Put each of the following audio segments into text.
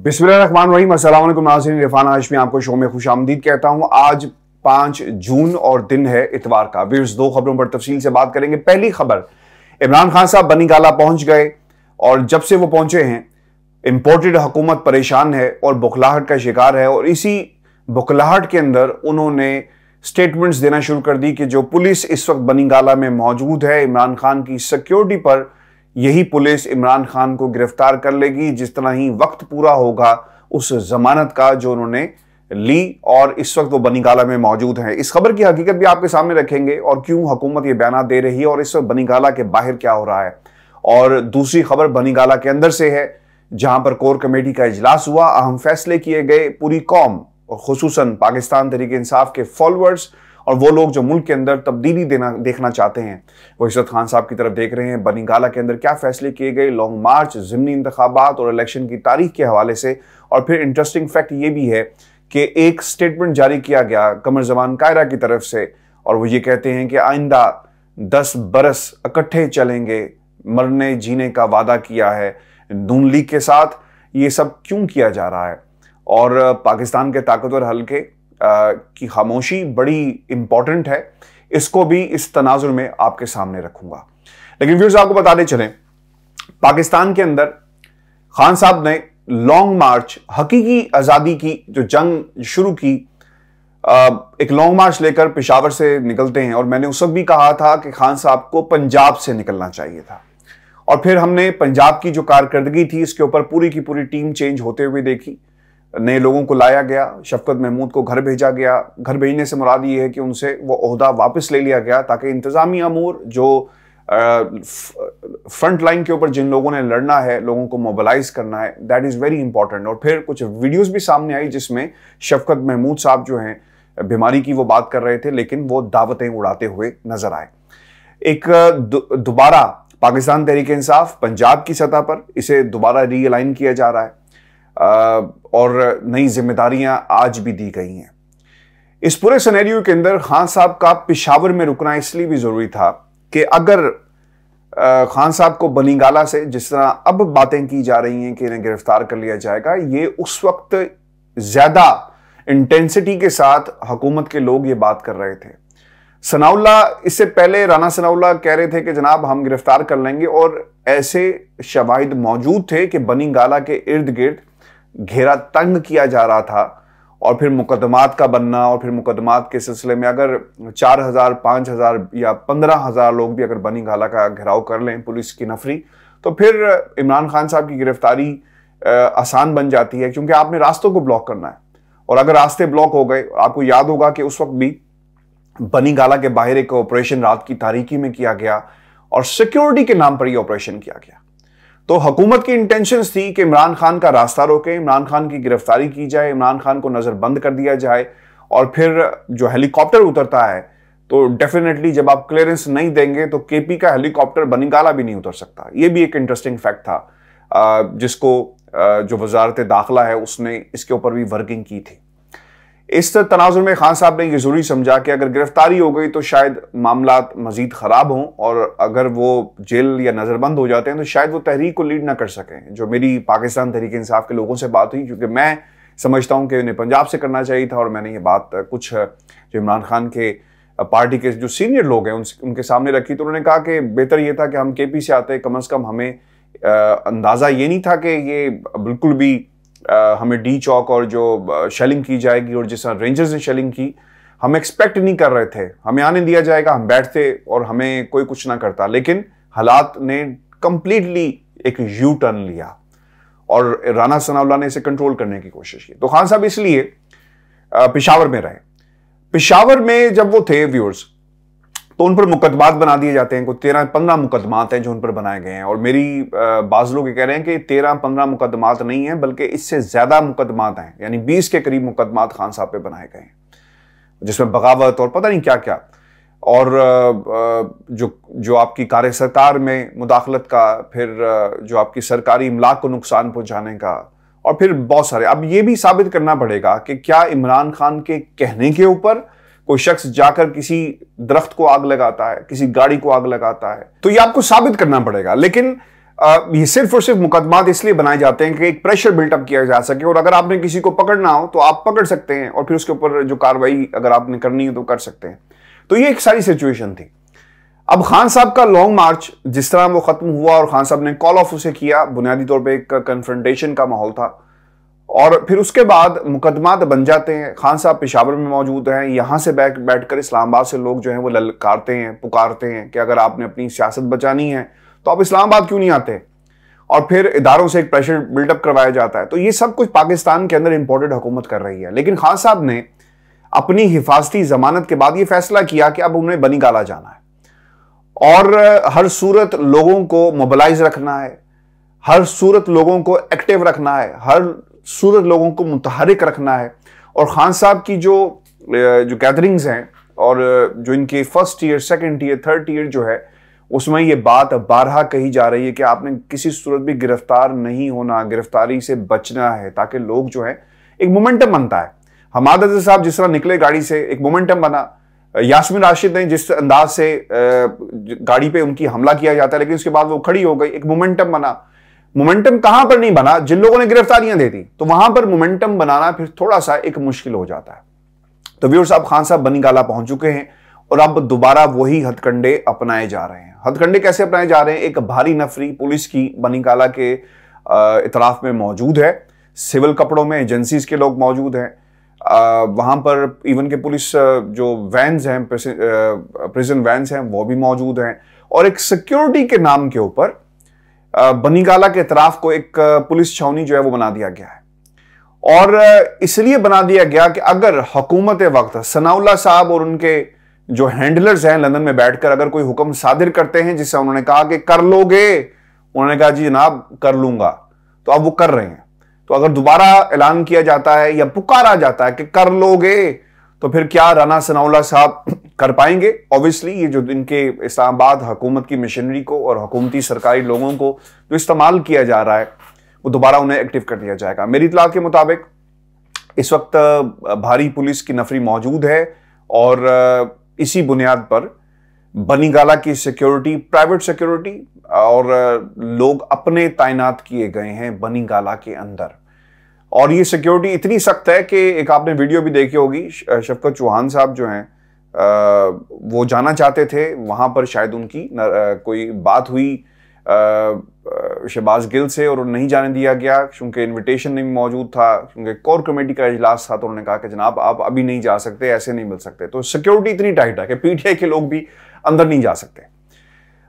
बिस्मिल्लाहिर्रहमानिर्रहीम। अस्सलाम वालेकुम नाज़रीन, इरफान हाशमी आपको शो में खुशामदीद कहता हूं। आज 5 जून और दिन है इतवार का। व्यूअर्स, दो खबरों पर तफसील से बात करेंगे। पहली खबर, इमरान खान साहब बनी गाला पहुंच गए और जब से वो पहुंचे हैं इंपोर्टेड हुकूमत परेशान है और बुखलाहट का शिकार है, और इसी बुखलाहट के अंदर उन्होंने स्टेटमेंट्स देना शुरू कर दी कि जो पुलिस इस वक्त बनी गाला में मौजूद है इमरान खान की सिक्योरिटी पर, यही पुलिस इमरान खान को गिरफ्तार कर लेगी जिस तरह ही वक्त पूरा होगा उस जमानत का जो उन्होंने ली, और इस वक्त वो बनी गाला में मौजूद हैं। इस खबर की हकीकत भी आपके सामने रखेंगे और क्यों हुकूमत ये बयान दे रही है और इस वक्त बनी गाला के बाहर क्या हो रहा है। और दूसरी खबर बनी गाला के अंदर से है, जहां पर कोर कमेटी का इजलास हुआ, अहम फैसले किए गए। पूरी कौम और खुसूसन पाकिस्तान तहरीक इंसाफ के फॉलोअर्स और वो लोग जो मुल्क के अंदर तब्दीली देखना चाहते हैं, वो इशरत खान साहब की तरफ देख रहे हैं। बनी गाला के अंदर क्या फैसले किए गए, लॉन्ग मार्च, ज़िमनी इंतखाबात और इलेक्शन की तारीख के हवाले से। और फिर इंटरेस्टिंग फैक्ट ये भी है कि एक स्टेटमेंट जारी किया गया कमर जमान कायरा की तरफ से, और वो ये कहते हैं कि आइंदा 10 बरस इकट्ठे चलेंगे, मरने जीने का वादा किया है नून लीग के साथ। ये सब क्यों किया जा रहा है, और पाकिस्तान के ताकतवर हल्के की खामोशी बड़ी इंपॉर्टेंट है, इसको भी इस तनाजुर में आपके सामने रखूंगा। लेकिन व्यूअर्स, आपको बताते चलें, पाकिस्तान के अंदर खान साहब ने लॉन्ग मार्च, हकीकी आजादी की जो जंग शुरू की, एक लॉन्ग मार्च लेकर पेशावर से निकलते हैं। और मैंने उस वक्त भी कहा था कि खान साहब को पंजाब से निकलना चाहिए था, और फिर हमने पंजाब की जो कारकर्दगी थी इसके ऊपर पूरी की पूरी टीम चेंज होते हुए देखी। नए लोगों को लाया गया, शफकत महमूद को घर भेजा गया। घर भेजने से मुराद ये है कि उनसे वो ओहदा वापस ले लिया गया ताकि इंतजामी अमूर, जो फ्रंट लाइन के ऊपर जिन लोगों ने लड़ना है, लोगों को मोबिलाइज करना है, दैट इज़ वेरी इंपॉर्टेंट। और फिर कुछ वीडियोस भी सामने आई जिसमें शफकत महमूद साहब जो हैं बीमारी की वो बात कर रहे थे, लेकिन वो दावतें उड़ाते हुए नजर आए। एक दोबारा पाकिस्तान तहरीक इंसाफ पंजाब की सतह पर इसे दोबारा रीअलाइन किया जा रहा है, और नई जिम्मेदारियां आज भी दी गई हैं। इस पूरे सिनेरियो के अंदर खान साहब का पेशावर में रुकना इसलिए भी जरूरी था कि अगर खान साहब को बनी गाला से जिस तरह अब बातें की जा रही हैं कि इन्हें गिरफ्तार कर लिया जाएगा, ये उस वक्त ज्यादा इंटेंसिटी के साथ हुकूमत के लोग ये बात कर रहे थे। सनाउल्लाह, इससे पहले राना सनाउल्लाह कह रहे थे कि जनाब हम गिरफ्तार कर लेंगे, और ऐसे शवाहिद मौजूद थे कि बनी गाला के इर्द गिर्द घेरा तंग किया जा रहा था, और फिर मुकदमात का बनना, और फिर मुकदमात के सिलसिले में अगर 4000, 5000 या 15000 लोग भी अगर बनी गाला का घेराव कर लें पुलिस की नफरी, तो फिर इमरान खान साहब की गिरफ्तारी आसान बन जाती है, क्योंकि आपने रास्तों को ब्लॉक करना है। और अगर रास्ते ब्लॉक हो गए, आपको याद होगा कि उस वक्त भी बनी गाला के बाहर एक ऑपरेशन रात की तारीकी में किया गया और सिक्योरिटी के नाम पर यह ऑपरेशन किया गया। तो हुकूमत की इंटेंशंस थी कि इमरान खान का रास्ता रोके, इमरान खान की गिरफ्तारी की जाए, इमरान खान को नजरबंद कर दिया जाए, और फिर जो हेलीकॉप्टर उतरता है तो डेफिनेटली जब आप क्लियरेंस नहीं देंगे तो केपी का हेलीकॉप्टर बनी गाला भी नहीं उतर सकता। यह भी एक इंटरेस्टिंग फैक्ट था जिसको जो वजारत दाखिला है उसने इसके ऊपर भी वर्किंग की थी। इस तनाजुर में खान साहब ने यह जरूरी समझा कि अगर गिरफ्तारी हो गई तो शायद मामला मजीद खराब हों, और अगर वो जेल या नजरबंद हो जाते हैं तो शायद वो तहरीक को लीड ना कर सकें। जो मेरी पाकिस्तान तहरीक इंसाफ के लोगों से बात हुई, क्योंकि मैं समझता हूं कि उन्हें पंजाब से करना चाहिए था, और मैंने ये बात कुछ जो इमरान खान के पार्टी के जो सीनियर लोग हैं उनके सामने रखी, तो उन्होंने कहा कि बेहतर ये था कि हम केपी से आते, कम अज कम हमें अंदाजा ये नहीं था कि ये बिल्कुल भी हमें डी चौक और जो शेलिंग की जाएगी और जिस तरह रेंजर्स ने शेलिंग की, हम एक्सपेक्ट नहीं कर रहे थे। हमें आने दिया जाएगा, हम बैठते और हमें कोई कुछ ना करता, लेकिन हालात ने कंप्लीटली एक यू टर्न लिया और राना सनाउल्लाह ने इसे कंट्रोल करने की कोशिश की। तो खान साहब इसलिए पेशावर में रहे। पेशावर में जब वो थे व्यूअर्स, तो उन पर मुकदमात बना दिए जाते हैं। कोई 13-15 मुकदमात हैं जो उन पर बनाए गए हैं, और मेरी बाज लोग ये कह रहे हैं कि 13-15 मुकदमात नहीं है बल्कि इससे ज्यादा मुकदमात हैं, यानी 20 के करीब मुकदमात खान साहब पे बनाए गए हैं, जिसमें बगावत और पता नहीं क्या क्या, और जो आपकी कार्य सरकार में मुदाखलत का, फिर जो आपकी सरकारी इमलाक को नुकसान पहुंचाने का, और फिर बहुत सारे। अब ये भी साबित करना पड़ेगा कि क्या इमरान खान के कहने के ऊपर कोई शख्स जाकर किसी दरख्त को आग लगाता है, किसी गाड़ी को आग लगाता है, तो ये आपको साबित करना पड़ेगा। लेकिन ये सिर्फ और सिर्फ मुकदमात इसलिए बनाए जाते हैं कि एक प्रेशर बिल्टअप किया जा सके, और अगर आपने किसी को पकड़ना हो तो आप पकड़ सकते हैं और फिर उसके ऊपर जो कार्रवाई अगर आपने करनी है तो कर सकते हैं। तो ये एक सारी सिचुएशन थी। अब खान साहब का लॉन्ग मार्च जिस तरह वो खत्म हुआ और खान साहब ने कॉल ऑफ उसे किया, बुनियादी तौर पे एक कन्फ्रंटेशन का माहौल था, और फिर उसके बाद मुकदमात बन जाते हैं। खान साहब पेशावर में मौजूद हैं, यहां से बैठकर इस्लामाबाद से लोग जो हैं वो ललकारते हैं, पुकारते हैं कि अगर आपने अपनी सियासत बचानी है तो आप इस्लामाबाद क्यों नहीं आते, और फिर इदारों से एक प्रेशर बिल्डअप करवाया जाता है। तो ये सब कुछ पाकिस्तान के अंदर इंपोर्टेड हुकूमत कर रही है। लेकिन खान साहब ने अपनी हिफाजती जमानत के बाद ये फैसला किया कि अब उन्हें बनी गाला जाना है और हर सूरत लोगों को मोबिलाइज रखना है, हर सूरत लोगों को एक्टिव रखना है, हर सूरत लोगों को मुतहरिक रखना है। और खान साहब की जो गैदरिंग्स हैं और जो इनके first year, second year, third year जो है, उसमें ये बात बारहा कही जा रही है कि आपने किसी सूरत भी गिरफ्तार नहीं होना, गिरफ्तारी से बचना है, ताकि लोग जो है एक मोमेंटम बनता है। हमाद अज़हर साहब जिस तरह निकले गाड़ी से, एक मोमेंटम बना। यास्मीन राशिद ने जिस अंदाज से गाड़ी पे उनकी हमला किया जाता है लेकिन उसके बाद वो खड़ी हो गई, एक मोमेंटम बना। मोमेंटम कहां पर नहीं बना? जिन लोगों ने गिरफ्तारियां दे दी, तो वहां पर मोमेंटम बनाना फिर थोड़ा सा एक मुश्किल हो जाता है। तो व्यूअर्स, साहब खान साहब बनी गाला पहुंच चुके हैं और अब दोबारा वही हथकंडे अपनाए जा रहे हैं। हथकंडे कैसे अपनाए जा रहे हैं? एक भारी नफरी पुलिस की बनी गाला के इतराफ में मौजूद है, सिविल कपड़ों में एजेंसीज के लोग मौजूद हैं, वहां पर इवन के पुलिस जो वैन्स हैं, प्रिजन वैन्स हैं, वो भी मौजूद हैं, और एक सिक्योरिटी के नाम के ऊपर बनी गाला के इतराफ को एक पुलिस छावनी जो है वो बना दिया गया है। और इसलिए बना दिया गया कि अगर हुकूमत वक्त सनाउल्लाह साहब और उनके जो हैंडलर्स हैं लंदन में बैठकर अगर कोई हुक्म सादिर करते हैं जिससे उन्होंने कहा कि कर लोगे, उन्होंने कहा जी जनाब कर लूंगा, तो अब वो कर रहे हैं। तो अगर दोबारा ऐलान किया जाता है या पुकारा जाता है कि कर लोगे, तो फिर क्या राना सनाउल्लाह साहब कर पाएंगे? ऑब्वियसली ये जो इनके इस्लामाबाद हुकूमत की मशीनरी को और हुकूमती सरकारी लोगों को जो इस्तेमाल किया जा रहा है वो दोबारा उन्हें एक्टिव कर दिया जाएगा। मेरी इत्तलात के मुताबिक इस वक्त भारी पुलिस की नफरी मौजूद है और इसी बुनियाद पर बनी गाला की सिक्योरिटी, प्राइवेट सिक्योरिटी और लोग अपने तैनात किए गए हैं बनी गाला के अंदर। और ये सिक्योरिटी इतनी सख्त है कि एक आपने वीडियो भी देखी होगी, शफकत चौहान साहब जो हैं वो जाना चाहते थे वहां पर, शायद उनकी कोई बात हुई शहबाज गिल से और नहीं जाने दिया गया क्योंकि इनविटेशन नहीं मौजूद था, क्योंकि कोर कमेटी का इजलास था। तो उन्होंने कहा कि जनाब आप अभी नहीं जा सकते, ऐसे नहीं मिल सकते। तो सिक्योरिटी इतनी टाइट है कि पीटीआई के लोग भी अंदर नहीं जा सकते।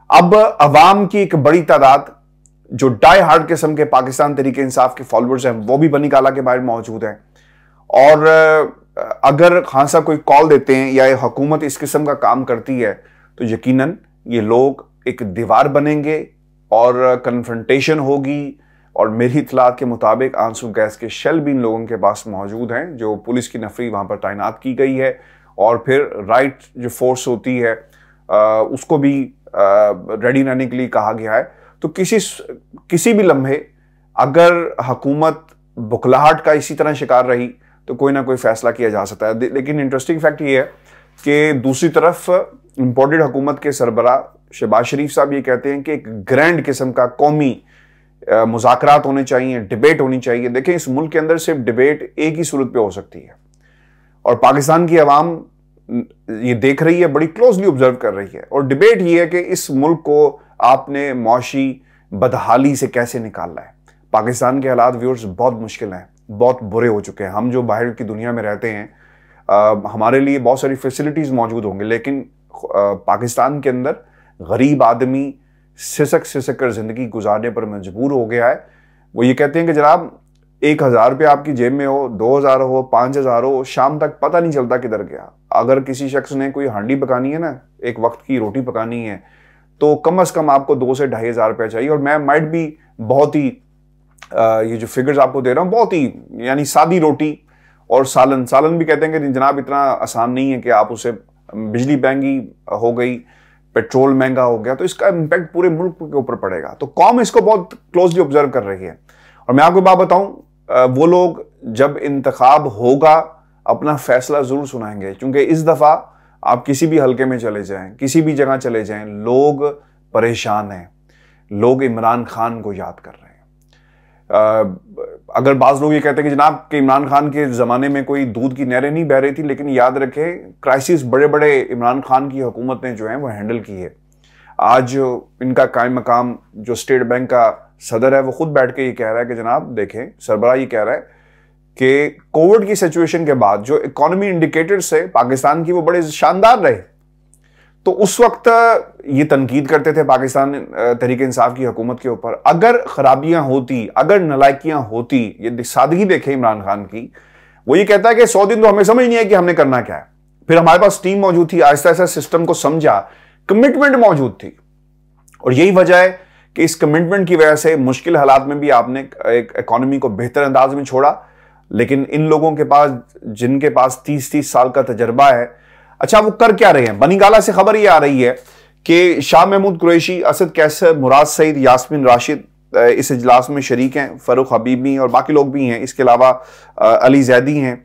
अब अवाम की एक बड़ी तादाद जो डाई हार्ड किस्म के पाकिस्तान तरीके इंसाफ के फॉलोअर्स हैं वो भी बनी गाला के बाहर मौजूद हैं। और अगर खान साहब कोई कॉल देते हैं या हुकूमत इस किस्म का काम करती है तो यकीनन ये लोग एक दीवार बनेंगे और कन्फ्रंटेशन होगी। और मेरी इत्तलात के मुताबिक आंसू गैस के शेल भी इन लोगों के पास मौजूद हैं, जो पुलिस की नफरी वहां पर तैनात की गई है। और फिर राइट जो फोर्स होती है उसको भी रेडी रहने के लिए कहा गया है। तो किसी भी लम्हे अगर हुकूमत बुखलाहट का इसी तरह शिकार रही तो कोई ना कोई फैसला किया जा सकता है। लेकिन इंटरेस्टिंग फैक्ट ये है कि दूसरी तरफ इंपोर्टेड हुकूमत के सरबराह शहबाज शरीफ साहब ये कहते हैं कि एक ग्रैंड किस्म का कौमी मुज़ाकरात होने चाहिए, डिबेट होनी चाहिए। देखें, इस मुल्क के अंदर सिर्फ डिबेट एक ही सूरत पे हो सकती है और पाकिस्तान की आवाम ये देख रही है, बड़ी क्लोजली ऑब्जर्व कर रही है। और डिबेट ये है कि इस मुल्क को आपने मौशी बदहाली से कैसे निकालना है। पाकिस्तान के हालात व्यूअर्स बहुत मुश्किल हैं, बहुत बुरे हो चुके हैं। हम जो बाहर की दुनिया में रहते हैं हमारे लिए बहुत सारी फैसिलिटीज मौजूद होंगी, लेकिन पाकिस्तान के अंदर गरीब आदमी सिसक कर जिंदगी गुजारने पर मजबूर हो गया है। वो ये कहते हैं कि जनाब 1000 रुपये आपकी जेब में हो, 2000 हो, 5000 हो, शाम तक पता नहीं चलता किधर गया। अगर किसी शख्स ने कोई हांडी पकानी है ना, एक वक्त की रोटी पकानी है, तो कम से कम आपको 2 से 2500 रुपया चाहिए। और मैं माइट भी बहुत ही ये जो फिगर्स आपको दे रहा हूँ बहुत ही यानी सादी रोटी और सालन भी कहते हैं कि जनाब इतना आसान नहीं है कि आप उसे, बिजली महंगी हो गई, पेट्रोल महंगा हो गया, तो इसका इम्पैक्ट पूरे मुल्क के ऊपर पड़ेगा। तो कौम इसको बहुत क्लोजली ऑब्जर्व कर रही है। और मैं आपको बात बताऊं, वो लोग जब इंतखाब होगा अपना फैसला जरूर सुनाएंगे, क्योंकि इस दफा आप किसी भी हलके में चले जाएं, किसी भी जगह चले जाएं, लोग परेशान हैं। लोग इमरान खान को याद कर रहे हैं। अगर बाज लोग ये कहते हैं कि जनाब कि इमरान खान के ज़माने में कोई दूध की नहरें नहीं बह रही थी, लेकिन याद रखें क्राइसिस बड़े बड़े इमरान खान की हुकूमत ने जो है वो हैंडल की है। आज इनका कायम मकाम जो स्टेट बैंक का सदर है वो खुद बैठ के ये कह रहा है कि जनाब देखें, सरबराह ये कह रहा है कि कोविड की सिचुएशन के बाद जो इकोनॉमी इंडिकेटर्स है पाकिस्तान की वो बड़े शानदार रहे। तो उस वक्त ये तनकीद करते थे पाकिस्तान तहरीक इंसाफ की हुकूमत के ऊपर। अगर खराबियां होती, अगर नलायकियां होती, ये सादगी देखे इमरान खान की, वो ये कहता है कि 100 दिन तो हमें समझ नहीं है कि हमने करना क्या है। फिर हमारे पास टीम मौजूद थी, आहिस्ता आहिस्ता सिस्टम को समझा, कमिटमेंट मौजूद थी। और यही वजह है कि इस कमिटमेंट की वजह से मुश्किल हालात में भी आपने एक इकोनॉमी को बेहतर अंदाज में छोड़ा। लेकिन इन लोगों के पास, जिनके पास 30-30 साल का तजर्बा है, अच्छा वो कर क्या रहे हैं? बनीगाला से खबर ये आ रही है कि शाह महमूद कुरैशी, असद कैसर, मुराद सईद, यास्मीन राशिद इस इजलास में शरीक हैं। फरूख हबीबी और बाकी लोग भी हैं। इसके अलावा अली जैदी हैं,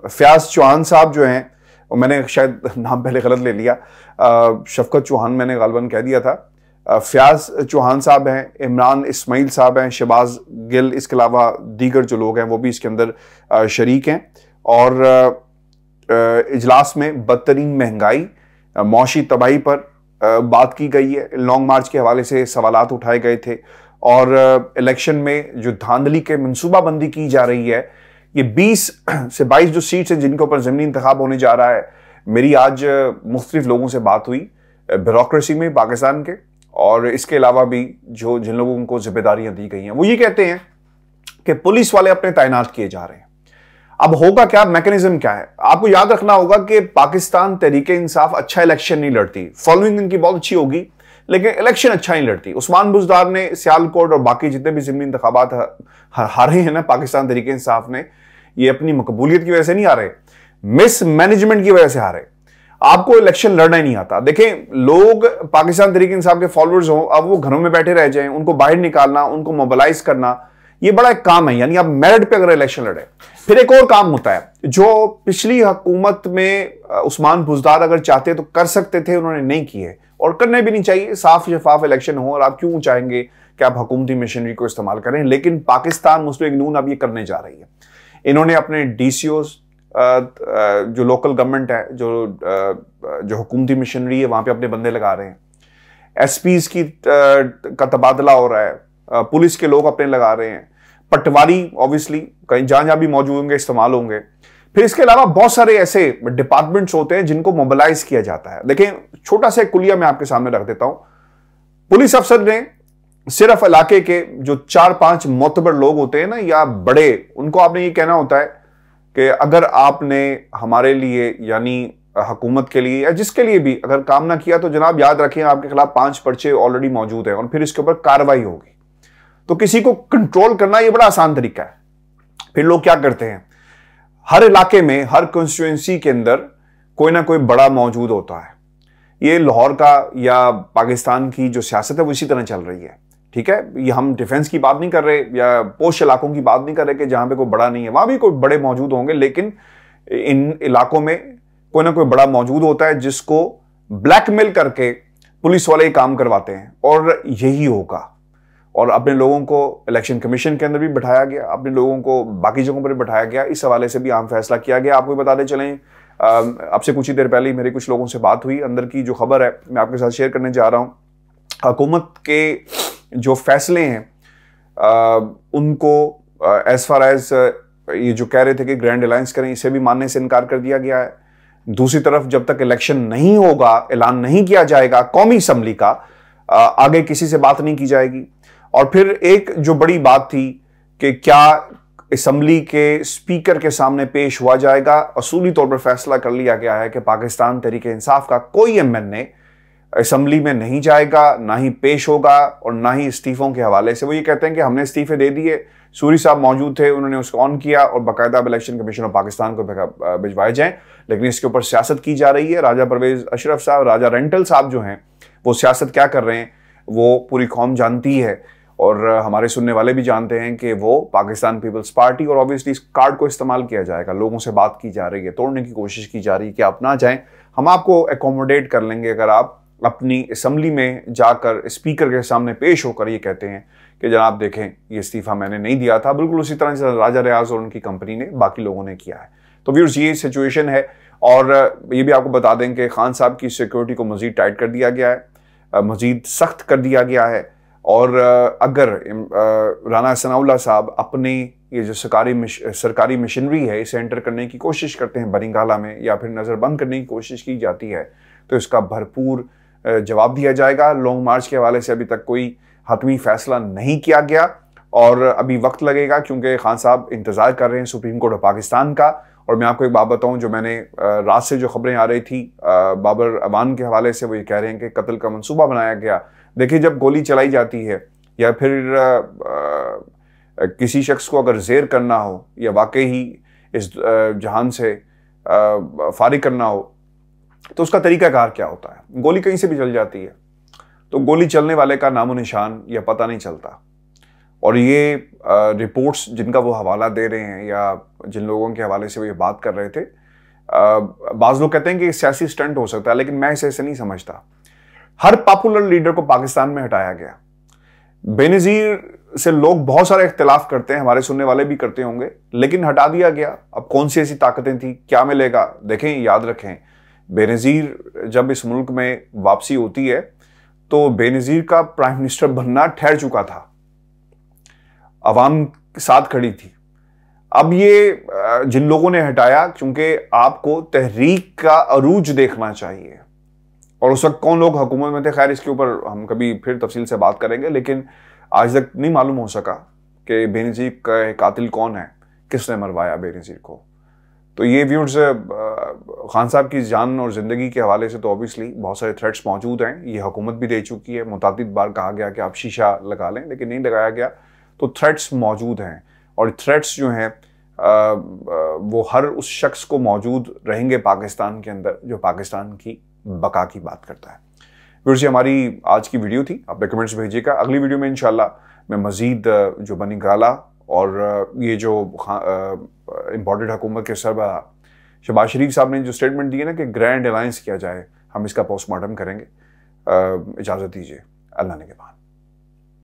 फयाज चौहान साहब जो हैं, और मैंने शायद नाम पहले गलत ले लिया, शफकत चौहान मैंने गालबन कह दिया था। फयाज चौहान साहब हैं, इमरान इस्माइल साहब हैं, शहबाज गिल, इसके अलावा दीगर जो लोग हैं वो भी इसके अंदर शरीक हैं। और इजलास में बदतरीन महंगाई, मौशी तबाही पर बात की गई है। लॉन्ग मार्च के हवाले से सवालात उठाए गए थे। और इलेक्शन में जो धांधली के मनसूबाबंदी की जा रही है, ये 20 से 22 जो सीट्स हैं जिनके ऊपर ज़मीनी इंतखाब होने जा रहा है। मेरी आज मुख्तलिफ लोगों से बात हुई ब्यूरोक्रेसी में पाकिस्तान के, और इसके अलावा भी जिन लोगों को जिम्मेदारियां दी गई हैं, वो ये कहते हैं कि पुलिस वाले अपने तैनात किए जा रहे हैं। अब होगा क्या, मैकेनिज्म क्या है? आपको याद रखना होगा कि पाकिस्तान तहरीक इंसाफ अच्छा इलेक्शन नहीं लड़ती। फॉलोइंग इनकी बहुत अच्छी होगी, लेकिन इलेक्शन अच्छा नहीं लड़ती। उस्मान बुज़दार ने सियालकोट और बाकी जितने भी ज़मीनी इंतखाबात हारे हैं ना पाकिस्तान तहरीक इंसाफ ने, ये अपनी मकबूलियत की वजह से नहीं हारे, मिस मैनेजमेंट की वजह से हारे। आपको इलेक्शन लड़ना ही नहीं आता। देखें, लोग पाकिस्तान तहरीक इंसाफ के फॉलोअर्स हों, अब वो घरों में बैठे रह जाएं, उनको बाहर निकालना, उनको मोबिलाइज करना, ये बड़ा एक काम है। यानी आप मेरिट पे अगर इलेक्शन लड़े। फिर एक और काम होता है जो पिछली हुकूमत में उस्मान बुज़दार अगर चाहते तो कर सकते थे, उन्होंने नहीं किए, और करने भी नहीं चाहिए। साफ शफाफ इलेक्शन हो, और आप क्यों चाहेंगे कि आप हुकूमती मशीनरी को इस्तेमाल करें? लेकिन पाकिस्तान मुस्लिम लीग नून अब ये करने जा रही है। इन्होंने अपने DCOs, जो लोकल गवर्नमेंट है, जो हुकूमती मशीनरी है, वहां पे अपने बंदे लगा रहे हैं। SPs का तबादला हो रहा है, पुलिस के लोग अपने लगा रहे हैं, पटवारी ऑब्वियसली कहीं जहां जहां भी मौजूद होंगे इस्तेमाल होंगे। फिर इसके अलावा बहुत सारे ऐसे डिपार्टमेंट्स होते हैं जिनको मोबिलाइज किया जाता है। देखिए, छोटा सा कुलिया मैं आपके सामने रख देता हूं। पुलिस अफसर ने सिर्फ इलाके के जो 4-5 मोतबर लोग होते हैं ना, या बड़े, उनको आपने ये कहना होता है कि अगर आपने हमारे लिए, यानी हुकूमत के लिए या जिसके लिए भी अगर काम ना किया, तो जनाब याद रखें आपके खिलाफ 5 पर्चे ऑलरेडी मौजूद हैं और फिर इसके ऊपर कार्रवाई होगी। तो किसी को कंट्रोल करना ये बड़ा आसान तरीका है। फिर लोग क्या करते हैं, हर इलाके में, हर कॉन्स्टिट्यूएंसी के अंदर कोई ना कोई बड़ा मौजूद होता है। ये लाहौर का या पाकिस्तान की जो सियासत है वो इसी तरह चल रही है। ठीक है, ये हम डिफेंस की बात नहीं कर रहे या पोश इलाकों की बात नहीं कर रहे कि जहां पे कोई बड़ा नहीं है, वहां भी कोई बड़े मौजूद होंगे, लेकिन इन इलाकों में कोई ना कोई बड़ा मौजूद होता है जिसको ब्लैकमेल करके पुलिस वाले काम करवाते हैं। और यही होगा। और अपने लोगों को इलेक्शन कमीशन के अंदर भी बिठाया गया, अपने लोगों को बाकी जगहों पर भी बिठाया गया। इस हवाले से भी अहम फैसला किया गया। आपको बताते चलें, आपसे कुछ ही देर पहले मेरे कुछ लोगों से बात हुई, अंदर की जो खबर है मैं आपके साथ शेयर करने जा रहा हूँ। हुकूमत के जो फैसले हैं उनको एज फार एज ये जो कह रहे थे कि ग्रैंड अलायंस करें, इसे भी मानने से इनकार कर दिया गया है। दूसरी तरफ जब तक इलेक्शन नहीं होगा, ऐलान नहीं किया जाएगा कौमी असम्बली का, आगे किसी से बात नहीं की जाएगी। और फिर एक जो बड़ी बात थी कि क्या असम्बली के स्पीकर के सामने पेश हुआ जाएगा। असूली तौर पर फैसला कर लिया गया है कि पाकिस्तान तहरीक इंसाफ का कोई MNA असम्बली में नहीं जाएगा, ना ही पेश होगा, और ना ही इस्तीफों के हवाले से। वो ये कहते हैं कि हमने इस्तीफे दे दिए, सूरी साहब मौजूद थे, उन्होंने उसको ऑन किया और बाकायदा इलेक्शन कमीशन ऑफ पाकिस्तान को भिजवाए जाएं। लेकिन इसके ऊपर सियासत की जा रही है। राजा परवेज अशरफ साहब, राजा रेंटल साहब जो हैं, वो सियासत क्या कर रहे हैं वो पूरी कौम जानती है, और हमारे सुनने वाले भी जानते हैं कि वो पाकिस्तान पीपल्स पार्टी, और ऑब्वियसली इस कार्ड को इस्तेमाल किया जाएगा। लोगों से बात की जा रही है, तोड़ने की कोशिश की जा रही है कि आप ना जाएं, हम आपको एकोमोडेट कर लेंगे अगर आप अपनी असम्बली में जाकर स्पीकर के सामने पेश होकर ये कहते हैं कि जनाब देखें, ये इस्तीफ़ा मैंने नहीं दिया था, बिल्कुल उसी तरह से राजा रियाज और उनकी कंपनी ने, बाकी लोगों ने किया है। तो व्यूअर्स, ये सिचुएशन है। और ये भी आपको बता दें कि खान साहब की सिक्योरिटी को मज़ीद टाइट कर दिया गया है, मज़ीद सख्त कर दिया गया है। और अगर राना सनाउल्लाह साहब अपनी ये जो सरकारी मशीनरी है इसे एंटर करने की कोशिश करते हैं बरिंगाला में, या फिर नज़रबंद करने की कोशिश की जाती है, तो इसका भरपूर जवाब दिया जाएगा। लॉन्ग मार्च के हवाले से अभी तक कोई हतमी फैसला नहीं किया गया और अभी वक्त लगेगा, क्योंकि खान साहब इंतज़ार कर रहे हैं सुप्रीम कोर्ट ऑफ पाकिस्तान का। और मैं आपको एक बात बताऊं, जो मैंने रात से जो खबरें आ रही थी बाबर अवान के हवाले से, वो ये कह रहे हैं कि कत्ल का मंसूबा बनाया गया। देखिए, जब गोली चलाई जाती है या फिर किसी शख्स को अगर ज़ेर करना हो या वाकई ही इस जहान से फारिग करना हो, तो उसका तरीकाकार क्या होता है। गोली कहीं से भी चल जाती है, तो गोली चलने वाले का नामो निशान या पता नहीं चलता। और ये रिपोर्ट्स जिनका वो हवाला दे रहे हैं या जिन लोगों के हवाले से वो ये बात कर रहे थे, बाज़ लोग कहते हैं कि सियासी स्टंट हो सकता है, लेकिन मैं इसे ऐसे नहीं समझता। हर पॉपुलर लीडर को पाकिस्तान में हटाया गया। बेनज़ीर से लोग बहुत सारे इख्तिलाफ करते हैं, हमारे सुनने वाले भी करते होंगे, लेकिन हटा दिया गया। अब कौन सी ऐसी ताकतें थी, क्या मिलेगा? देखें, याद रखें, बेनज़ीर जब इस मुल्क में वापसी होती है तो बेनज़ीर का प्राइम मिनिस्टर बनना ठहर चुका था, अवाम साथ खड़ी थी। अब ये जिन लोगों ने हटाया, क्योंकि आपको तहरीक का अरूज देखना चाहिए, और उस वक्त कौन लोग हुकूमत में थे, खैर इसके ऊपर हम कभी फिर तफसील से बात करेंगे, लेकिन आज तक नहीं मालूम हो सका कि बेनज़ीर का कातिल कौन है, किसने मरवाया बेनज़ीर को। तो ये व्यूअर्स, खान साहब की जान और ज़िंदगी के हवाले से तो ऑब्वियसली बहुत सारे थ्रेट्स मौजूद हैं। ये हुकूमत भी दे चुकी है, मुतादिद बार कहा गया कि आप शीशा लगा लें, लेकिन नहीं लगाया गया। तो थ्रेट्स मौजूद हैं, और थ्रेट्स जो हैं वो हर उस शख्स को मौजूद रहेंगे पाकिस्तान के अंदर जो पाकिस्तान की बका की बात करता है। व्यूअर्स, ये हमारी आज की वीडियो थी। आप कमेंट्स भेजिएगा। अगली वीडियो में इंशाल्लाह मैं मज़ीद जो बरिंगाला और ये जो इम्पोर्टेड हुकूमत के सरबराह शहबाज शरीफ साहब ने जो स्टेटमेंट दी है ना कि ग्रैंड अलायंस किया जाए, हम इसका पोस्टमार्टम करेंगे। इजाज़त दीजिए, अल्लाह ने के बाद।